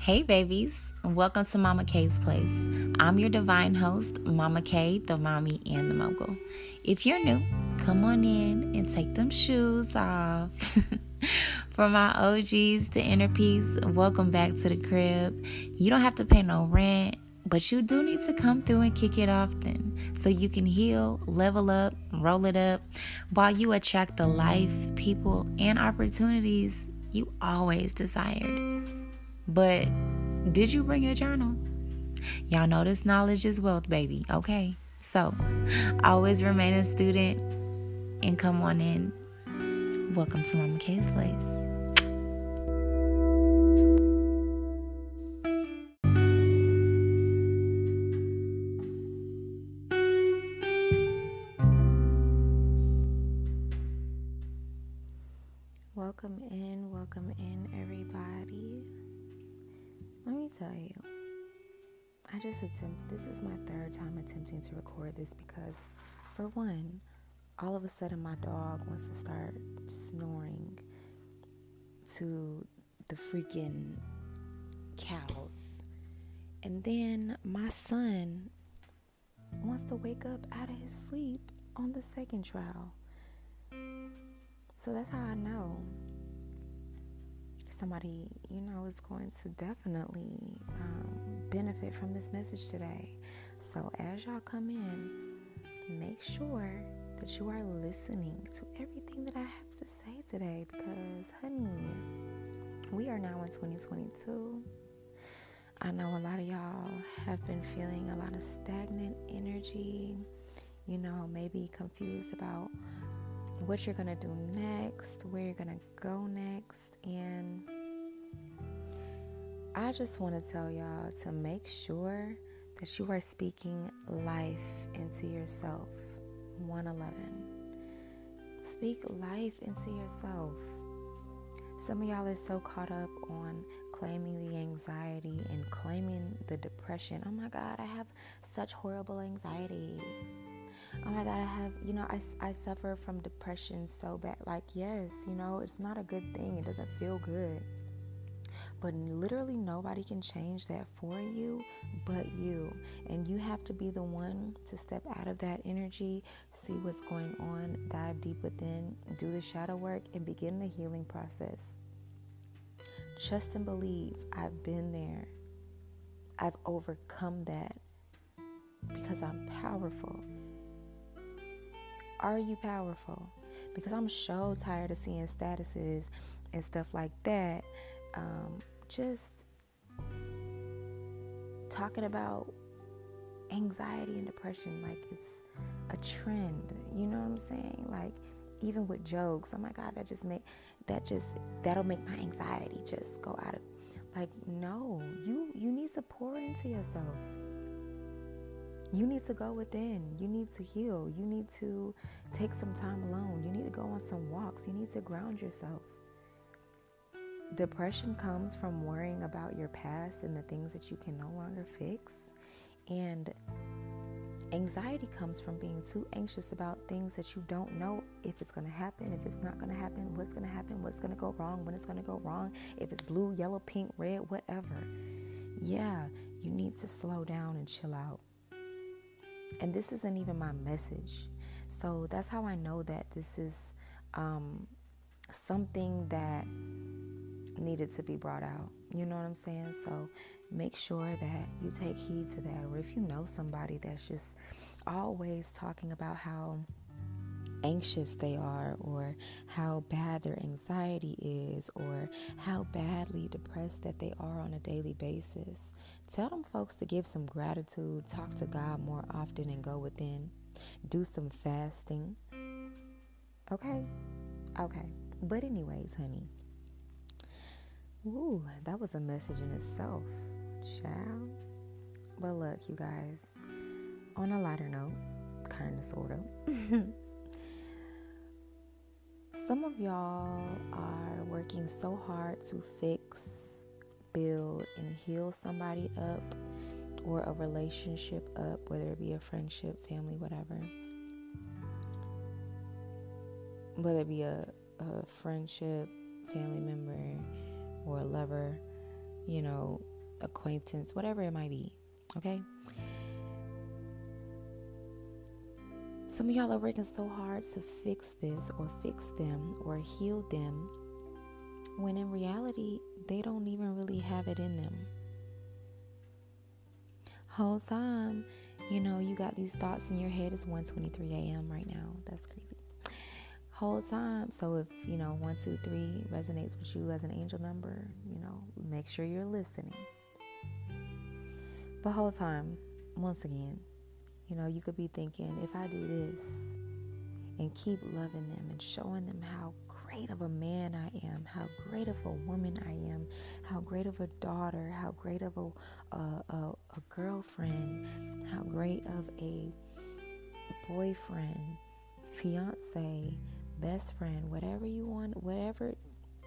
Hey babies, welcome to Mama K's Place. I'm your divine host, Mama K, the mommy and the mogul. If you're new, come on in and take them shoes off. For my OGs, the inner peace, welcome back to the crib. You don't have to pay no rent, but you do need to come through and kick it often so you can heal, level up, roll it up while you attract the life, people, and opportunities you always desired. But did you bring your journal? Y'all know this knowledge is wealth, baby. Okay. So always remain a student and come on in. Welcome to Mama K's Place. Welcome in, everybody. Let me tell you, this is my third time attempting to record this because, for one, all of a sudden my dog wants to start snoring to the freaking cows. And then my son wants to wake up out of his sleep on the second trial. So that's how I know somebody, is going to definitely benefit from this message today. So as y'all come in, make sure that you are listening to everything that I have to say today because, honey, we are now in 2022. I know a lot of y'all have been feeling a lot of stagnant energy, maybe confused about what you're going to do next, where you're going to go next. And I just want to tell y'all to make sure that you are speaking life into yourself. 111. Speak life into yourself. Some of y'all are so caught up on claiming the anxiety and claiming the depression. Oh my God, I have such horrible anxiety. Oh my God, I suffer from depression so bad. Like, yes, it's not a good thing. It doesn't feel good. But literally nobody can change that for you but you. And you have to be the one to step out of that energy, see what's going on, dive deep within, do the shadow work, and begin the healing process. Trust and believe. I've been there. I've overcome that because I'm powerful. Are you powerful? Because I'm so tired of seeing statuses and stuff like that. Just talking about anxiety and depression like it's a trend. You know what I'm saying? Like, even with jokes, oh my God, that'll make my anxiety just go out of, like, no, you need to pour into yourself. You need to go within. You need to heal. You need to take some time alone. You need to go on some walks. You need to ground yourself. Depression comes from worrying about your past and the things that you can no longer fix. And anxiety comes from being too anxious about things that you don't know if it's going to happen, if it's not going to happen, what's going to happen, what's going to go wrong, when it's going to go wrong, if it's blue, yellow, pink, red, whatever. Yeah, you need to slow down and chill out. And this isn't even my message. So that's how I know that this is something that needed to be brought out. You know what I'm saying? So make sure that you take heed to that. Or if you know somebody that's just always talking about how anxious they are, or how bad their anxiety is, or how badly depressed that they are on a daily basis, tell them folks to give some gratitude, talk to God more often and go within, do some fasting. Okay. But anyways, honey, that was a message in itself, child. But look, you guys, on a lighter note, kind of, sort of, some of y'all are working so hard to fix, build, and heal somebody up, or a relationship up, whether it be a friendship, family, whatever. Whether it be a friendship, family member, or a lover, acquaintance, whatever it might be. Okay? Some of y'all are working so hard to fix this or fix them or heal them, when in reality, they don't even really have it in them. Whole time, you got these thoughts in your head. It's 1:23 a.m. right now. That's crazy. Whole time. So if, 123 resonates with you as an angel number, make sure you're listening. But whole time, once again, you could be thinking, if I do this and keep loving them and showing them how great of a man I am, how great of a woman I am, how great of a daughter, how great of a girlfriend, how great of a boyfriend, fiance, best friend, whatever you want, whatever,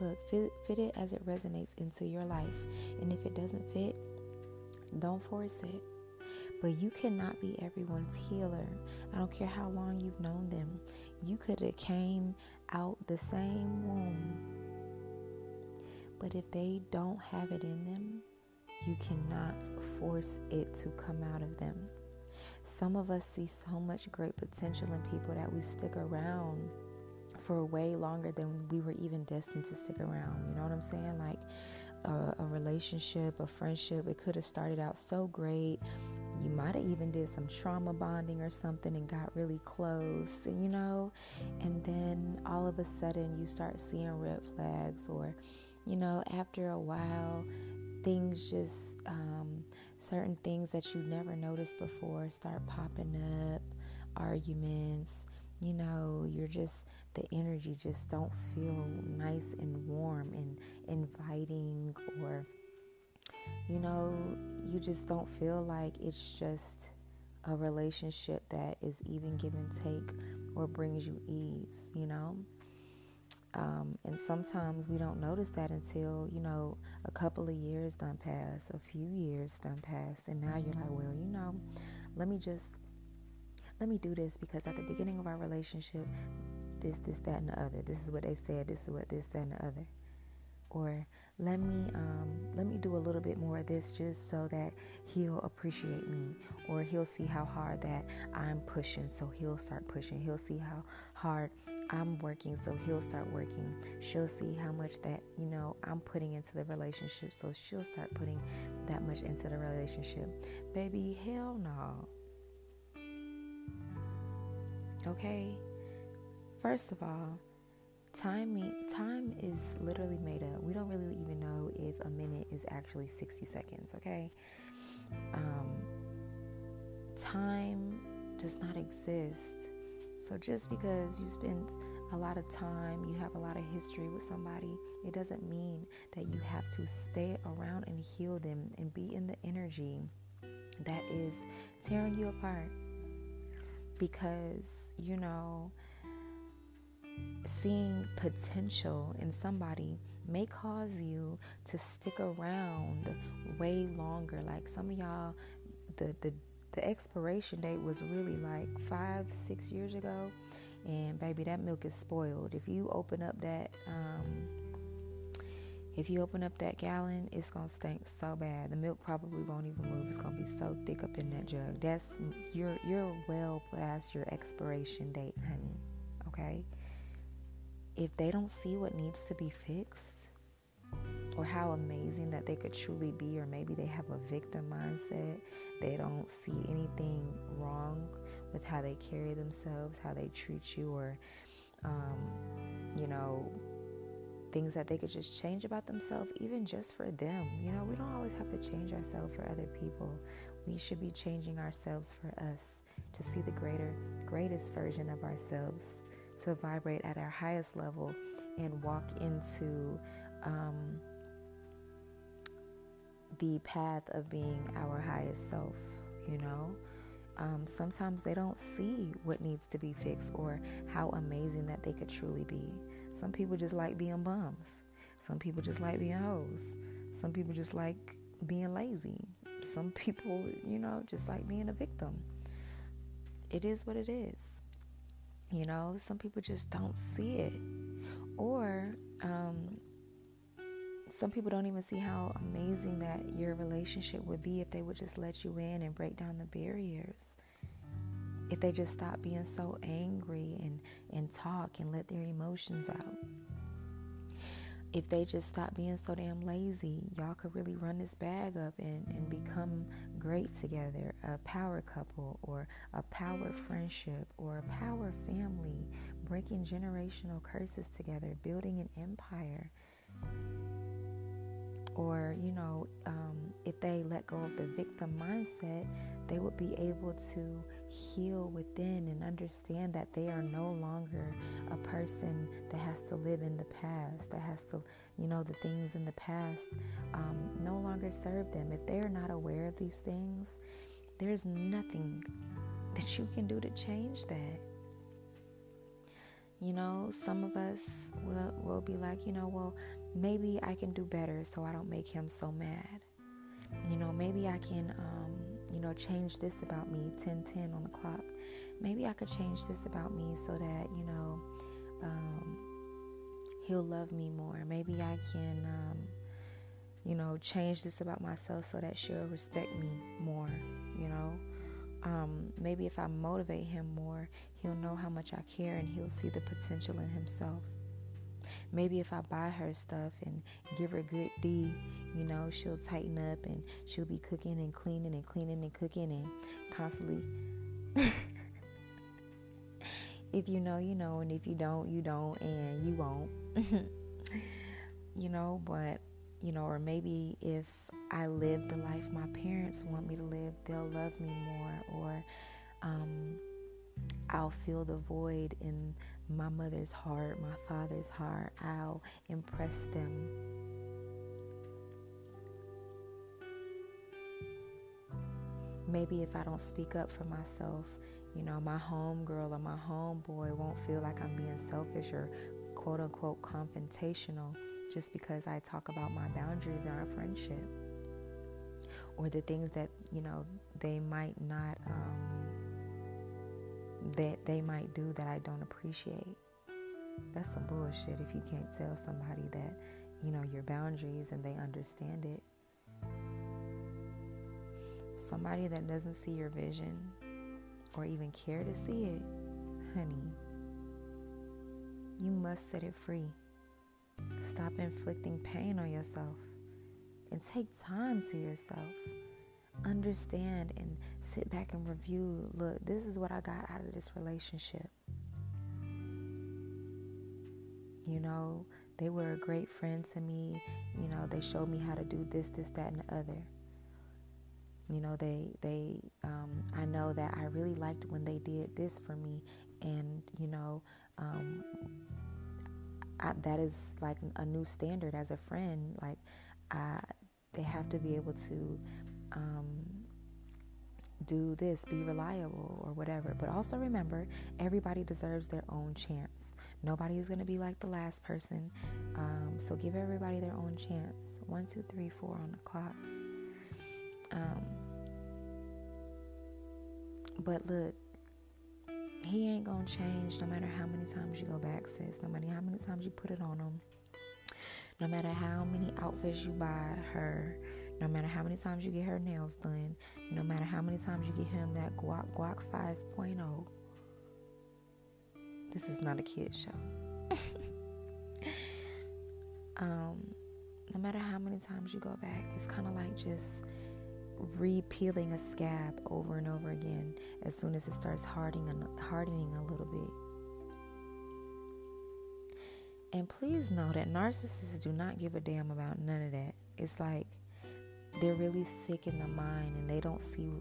look, fit it as it resonates into your life. And if it doesn't fit, don't force it. But you cannot be everyone's healer. I don't care how long you've known them. You could have came out the same womb. But if they don't have it in them, you cannot force it to come out of them. Some of us see so much great potential in people that we stick around for way longer than we were even destined to stick around. You know what I'm saying? Like a relationship, a friendship, it could have started out so great. You might have even did some trauma bonding or something and got really close, and then all of a sudden you start seeing red flags, or, after a while, things just, certain things that you never noticed before start popping up, arguments, you're just, the energy just don't feel nice and warm and inviting, or you just don't feel like it's just a relationship that is even give and take or brings you ease, and sometimes we don't notice that until, a couple of years done pass, a few years done pass, and now you're like, well, let me do this because at the beginning of our relationship, this, that, and the other, this is what they said, this is what this, that, and the other. Or let me do a little bit more of this just so that he'll appreciate me, or he'll see how hard that I'm pushing, so he'll start pushing. He'll see how hard I'm working, so he'll start working. She'll see how much that, I'm putting into the relationship, so she'll start putting that much into the relationship. Baby, hell no. Okay? First of all, time is literally made up. We don't really even know if a minute is actually 60 seconds, okay? Time does not exist. So just because you spend a lot of time, you have a lot of history with somebody, it doesn't mean that you have to stay around and heal them and be in the energy that is tearing you apart. Because, seeing potential in somebody may cause you to stick around way longer. Like some of y'all, the expiration date was really like 5-6 years ago, and baby, that milk is spoiled. If you open up that gallon, it's gonna stink so bad. The milk probably won't even move. It's gonna be so thick up in that jug. That's you're well past your expiration date, honey. Okay? If they don't see what needs to be fixed, or how amazing that they could truly be, or maybe they have a victim mindset, they don't see anything wrong with how they carry themselves, how they treat you, or things that they could just change about themselves, even just for them. We don't always have to change ourselves for other people. We should be changing ourselves for us, to see the greatest version of ourselves, to vibrate at our highest level and walk into the path of being our highest self. Sometimes they don't see what needs to be fixed, or how amazing that they could truly be. Some people just like being bums. Some people just like being hoes. Some people just like being lazy. Some people, just like being a victim. It is what it is. Some people just don't see it. Or some people don't even see how amazing that your relationship would be if they would just let you in and break down the barriers. If they just stop being so angry and talk and let their emotions out. If they just stop being so damn lazy, y'all could really run this bag up and become great together. A power couple, or a power friendship, or a power family, breaking generational curses together, building an empire. Or, if they let go of the victim mindset, they would be able to heal within and understand that they are no longer a person that has to live in the past, that has to, the things in the past no longer serve them. If they're not aware of these things, there's nothing that you can do to change that. Some of us will be like, well, maybe I can do better so I don't make him so mad. Maybe I can, change this about me, 10:10 on the clock. Maybe I could change this about me so that, he'll love me more. Maybe I can, change this about myself so that she'll respect me more, Maybe if I motivate him more, he'll know how much I care and he'll see the potential in himself. Maybe if I buy her stuff and give her good D, she'll tighten up and she'll be cooking and cleaning and cooking and constantly. If you know, and if you don't, you don't, and you won't. But, or maybe if I live the life my parents want me to live, they'll love me more. Or I'll fill the void in my mother's heart, my father's heart. I'll impress them. Maybe if I don't speak up for myself, my homegirl or my homeboy won't feel like I'm being selfish or quote unquote confrontational just because I talk about my boundaries in our friendship. Or the things that, they might not, that they might do that I don't appreciate. That's some bullshit if you can't tell somebody that, your boundaries and they understand it. Somebody that doesn't see your vision or even care to see it, honey, you must set it free. Stop inflicting pain on yourself and take time to yourself. Understand and sit back and review. Look, this is what I got out of this relationship. They were a great friend to me. They showed me how to do this, that, and the other. I know that I really liked when they did this for me. And, that is like a new standard as a friend. Like, they have to be able to do this, be reliable or whatever. But also remember, everybody deserves their own chance. Nobody is going to be like the last person. So give everybody their own chance. 1, 2, 3, 4 on the clock. But look, he ain't going to change no matter how many times you go back, sis. No matter how many times you put it on him. No matter how many outfits you buy her. No matter how many times you get her nails done. No matter how many times you get him that Guac 5.0. This is not a kid show. No matter how many times you go back, it's kind of like just repeeling a scab over and over again as soon as it starts hardening a little bit. And please know that narcissists do not give a damn about none of that. It's like they're really sick in the mind and they don't see,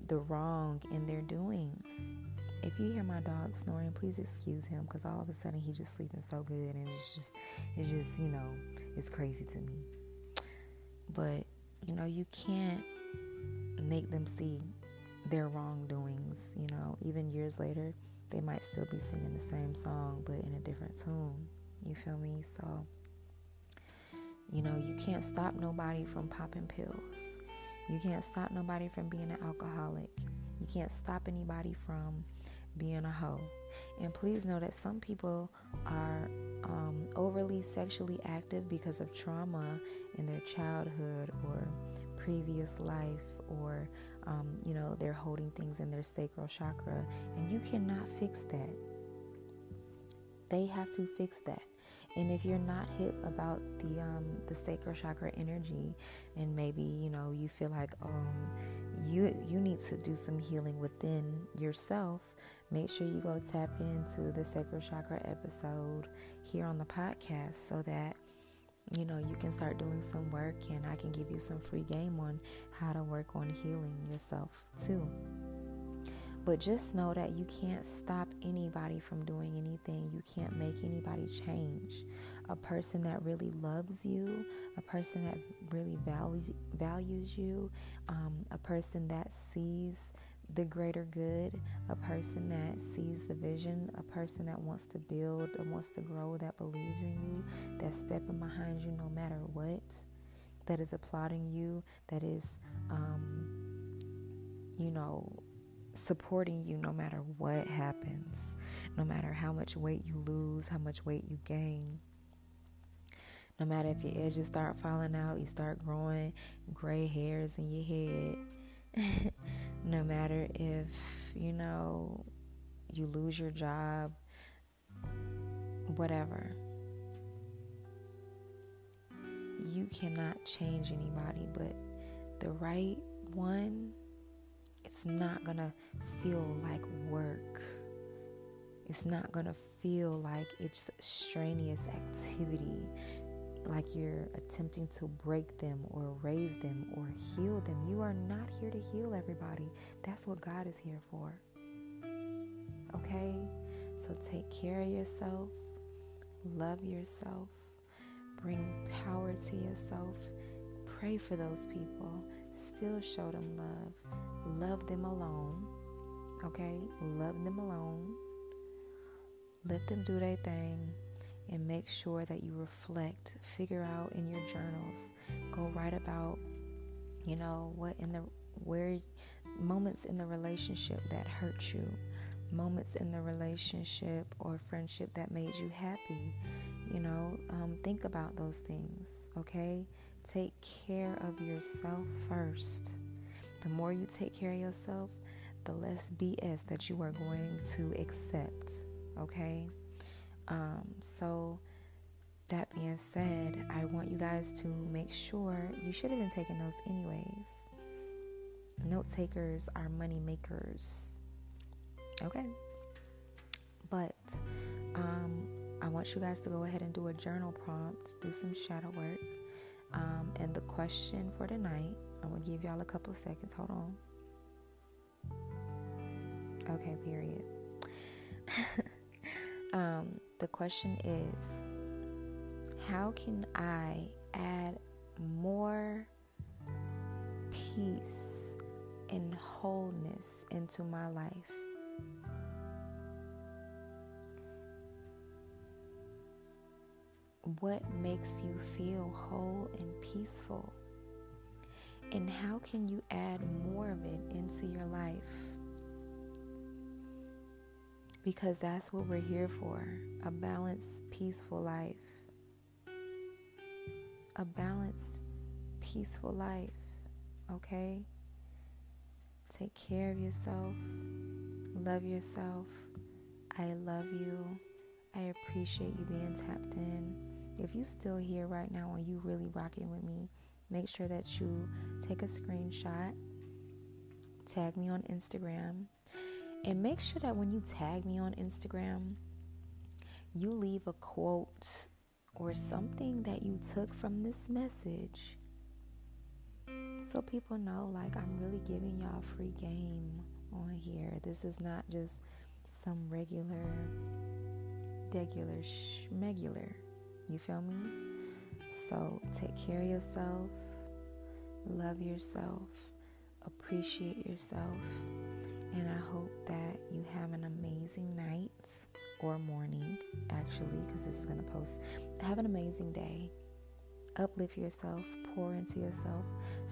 the wrong in their doings. If you hear my dog snoring, please excuse him, because all of a sudden he's just sleeping so good and it's just it's crazy to me. But, you can't make them see their wrongdoings, even years later. They might still be singing the same song, but in a different tune. You feel me? So, you can't stop nobody from popping pills. You can't stop nobody from being an alcoholic. You can't stop anybody from being a hoe. And please know that some people are overly sexually active because of trauma in their childhood or previous life, or they're holding things in their sacral chakra, and you cannot fix that. They have to fix that. And if you're not hip about the sacral chakra energy, and maybe you feel like you need to do some healing within yourself, make sure you go tap into the sacral chakra episode here on the podcast, so that you can start doing some work, and I can give you some free game on how to work on healing yourself too. But just know that you can't stop anybody from doing anything. You can't make anybody change. A person that really loves you, a person that really values you, a person that sees the greater good, a person that sees the vision, a person that wants to build, that wants to grow, that believes in you, that's stepping behind you no matter what, that is applauding you, that is, supporting you no matter what happens, no matter how much weight you lose, how much weight you gain, no matter if your edges start falling out, you start growing gray hairs in your head, no matter if you lose your job, whatever. You cannot change anybody, but the right one, it's not gonna feel like work. It's not gonna feel like it's strenuous activity, like you're attempting to break them or raise them or heal them. You are not here to heal everybody. That's what God is here for. Okay? So take care of yourself. Love yourself. Bring power to yourself. Pray for those people. Still show them love. Love them alone. Okay? Love them alone. Let them do their thing. And make sure that you reflect. Figure out in your journals. Go write about, where moments in the relationship that hurt you. Moments in the relationship or friendship that made you happy. Think about those things. Okay? Take care of yourself first. The more you take care of yourself, the less BS that you are going to accept. Okay? So that being said, I want you guys to make sure, you should have been taking notes anyways. Note takers are money makers. Okay? But I want you guys to go ahead and do a journal prompt, do some shadow work. And the question for tonight, I'm going to give y'all a couple of seconds. Hold on. Okay, period. The question is, how can I add more peace and wholeness into my life? What makes you feel whole and peaceful? And how can you add more of it into your life? Because that's what we're here for. A balanced, peaceful life. A balanced, peaceful life. Okay? Take care of yourself. Love yourself. I love you. I appreciate you being tapped in. If you're still here right now and you really rocking with me, make sure that you take a screenshot, tag me on Instagram, and make sure that when you tag me on Instagram, you leave a quote or something that you took from this message, so people know, like, I'm really giving y'all free game on here. This is not just some regular schmegular. You feel me? So take care of yourself, love yourself, appreciate yourself, and I hope that you have an amazing night or morning, actually, because this is going to post. Have an amazing day. Uplift yourself, pour into yourself.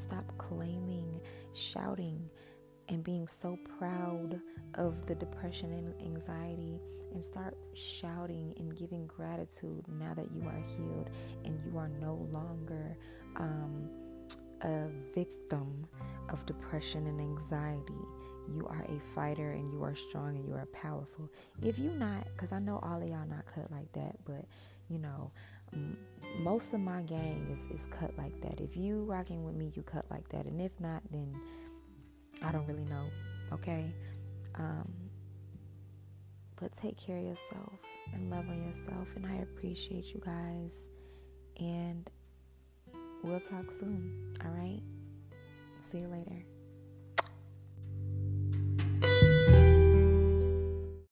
Stop claiming, shouting, and being so proud of the depression and anxiety, and start shouting and giving gratitude now that you are healed and you are no longer a victim of depression and anxiety. You are a fighter and you are strong and you are powerful. If you not, because I know all of y'all not cut like that, but you know, most of my gang is cut like that. If you rocking with me, you cut like that. And if not, then I don't really know. Okay? But take care of yourself and love on yourself. And I appreciate you guys. And we'll talk soon. All right? See you later.